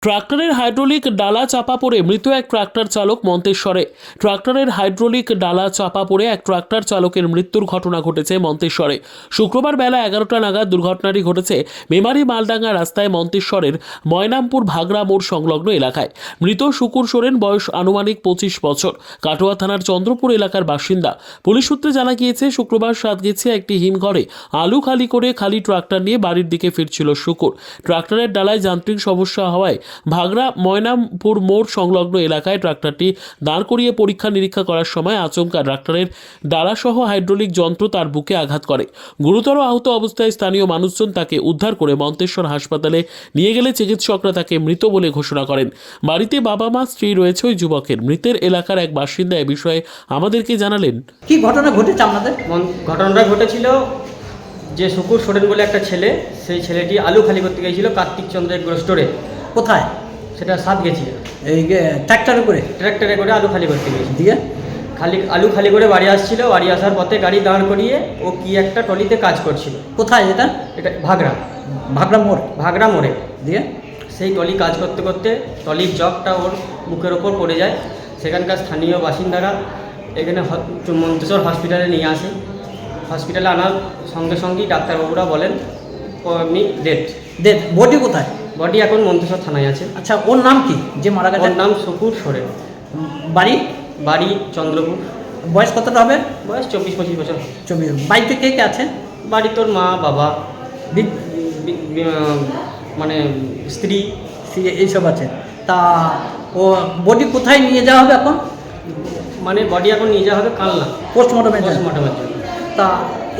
ট্রাক্টরের হাইড্রোলিক ডালা চাপা পড়ে মৃত এক ট্রাক্টর চালক মন্তেশ্বরে। ট্রাক্টরের হাইড্রোলিক ডালা চাপা পড়ে এক ট্রাক্টর চালকের মৃত্যুর ঘটনা ঘটেছে মন্তেশ্বরে। শুক্রবার বেলা 11টা নাগাদ দুর্ঘটনাটি ঘটেছে মেমারি মালডাঙ্গা রাস্তায় মন্তেশ্বরের ময়নামপুর ভাগড়া মোড় সংলগ্ন এলাকায়। মৃত শুকুর সোরেন, বয়স আনুমানিক 25 বছর, কাটোয়া থানার চন্দ্রপুর এলাকার বাসিন্দা। পুলিশ সূত্রে জানা গিয়েছে, শুক্রবার সাতগেছে একটি হিমঘরে আলু খালি করে খালি ট্রাক্টর নিয়ে বাড়ির দিকে ফিরছিল শুকুর। ট্রাক্টরের ডালায় যান্ত্রিক সমস্যা হওয়ায় ভাগড়া ময়নামপুর মোড় সংলগ্ন এলাকায় ট্রাক্টরটি দাঁড় করিয়ে পরীক্ষা নিরীক্ষা করার সময় আচমকা ট্রাক্টরের ডালাসহ হাইড্রোলিক যন্ত্র তার বুকে আঘাত করে। গুরুতর আহত অবস্থায় স্থানীয় মানুষজন তাকে উদ্ধার করে মন্তেশ্বর হাসপাতালে নিয়ে গেলে চিকিৎসকরা তাকে মৃত বলে ঘোষণা করেন। বাড়িতে বাবা মা স্ত্রী রয়েছে ওই যুবকের। মৃতের এলাকার এক বাসিন্দা এ বিষয়ে আমাদেরকে জানালেন। কি ঘটনা ঘটেছে আপনাদের? ঘটনাটা ঘটেছিল যে শুকুর সোরেন বলে একটা ছেলে, সেই ছেলেটি আলু খালি করতে গিয়েছিল কার্তিক চন্দ্র এগ্রো স্টোরে। কোথায়? সেটা সাত গেছিল, এই ট্র্যাক্টরে করে আলু খালি করতে গিয়েছিল। দিয়ে আলু খালি করে বাড়ি আসছিল। বাড়ি আসার পথে গাড়ি দাঁড় করিয়ে ও কি একটা টলিতে কাজ করছিল। কোথায় এটা? এটা ভাগড়া মোড়ে। দিয়ে সেই টলি কাজ করতে করতে টলির জগটা ওর বুকের ওপর পড়ে যায়। সেখানকার স্থানীয় বাসিন্দারা এখানে মন্তেশ্বর হসপিটালে নিয়ে আসে। হসপিটালে আনার সঙ্গে সঙ্গেই ডাক্তারবাবুরা বলেন এমনি ডেথ। বডি কোথায়? বডি এখন মন্তেশ্বর থানায় আছে। আচ্ছা, ওর নাম কি যে মারা গেছে? ওর নাম শুকুর সোরেন। বাড়ি চন্দ্রপুর। বয়স কতটা হবে? বয়স 24-25 বছর। 24। বাড়িতে কে কে আছে? বাড়ি তোর মা, বাবা, মানে স্ত্রী এইসব আছে। তা বডি কোথায় নিয়ে যাওয়া হবে এখন? মানে বডি এখন নিয়ে যাওয়া হবে কালনা পোস্টমর্টমের জন্য। তা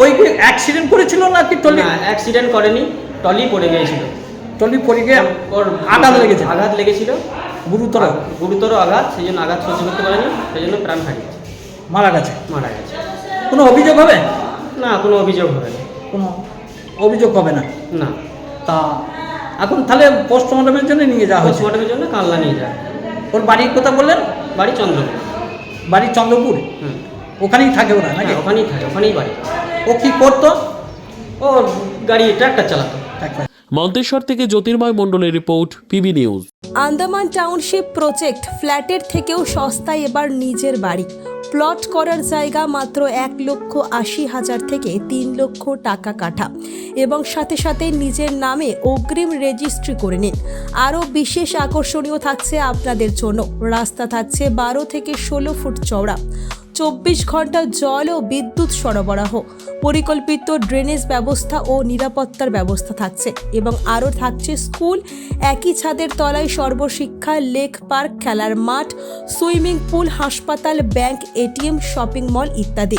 ওই অ্যাক্সিডেন্ট করেছিল না কি? টলি অ্যাক্সিডেন্ট করেনি, টলি পড়ে গিয়েছিল। টলি পড়ে গিয়ে ওর আঘাত লেগেছিল, গুরুতর আঘাত। সেই জন্য আঘাত সহ্য করতে পারেনি, সেই জন্য প্রাণ হারিয়েছে, মারা গেছে। কোনো অভিযোগ হবে না? কোনো অভিযোগ হবে না। কোনো অভিযোগ হবে না? না। তা এখন তাহলে পোস্টমর্টমের জন্য নিয়ে যাওয়া হয়েছে? পোস্টমর্টমের জন্য কালনা নিয়ে যায়। ওর বাড়ির কথা বললেন? বাড়ি চন্দ্রপুর। ওখানেই থাকে ওরা নাকি? ওখানেই থাকে, ওখানেই বাড়ি। ও কি করতো? ও গাড়ি ট্রাক্টর চালাতো। মন্তেশ্বর থেকে জ্যোতির্ময় মণ্ডলের report, PB news. Andaman township project ফ্ল্যাটের থেকেও সস্তায় এবার নিজের বাড়ি। প্লট করার জায়গা মাত্র 1,80,000 থেকে 3 লক্ষ টাকা কাঠা, এবং সাথে সাথে নিজের নামে অগ্রিম রেজিস্ট্রি করে নিন। আরও বিশেষ আকর্ষণীয় থাকছে আপনাদের জন্য। রাস্তা থাকছে 12 থেকে 16 ফুট চওড়া, 24 ঘন্টা জল ও বিদ্যুৎ সরবরাহ, পরিকল্পিত ড্রেনেজ ব্যবস্থা ও নিরাপত্তার ব্যবস্থা থাকছে, এবং আরও থাকছে স্কুল, একই ছাদের তলায় সর্বশিক্ষা, লেক পার্ক, খেলার মাঠ, সুইমিং পুল, হাসপাতাল, ব্যাংক, এটিএম, শপিং মল ইত্যাদি।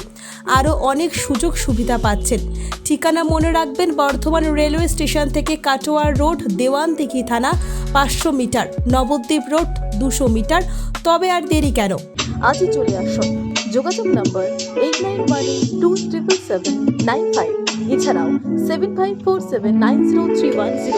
আরও অনেক সুযোগ সুবিধা পাচ্ছেন। ঠিকানা মনে রাখবেন, বর্ধমান রেলওয়ে স্টেশন থেকে কাটোয়া রোড, দেওয়ানদিঘি থানা 500 মিটার, নবদ্বীপ রোড 200 মিটার। তবে আর দেরি কেন, আজই চলে আসুন। যোগাযোগ নম্বর 8912777955, এছাড়াও 7547903108।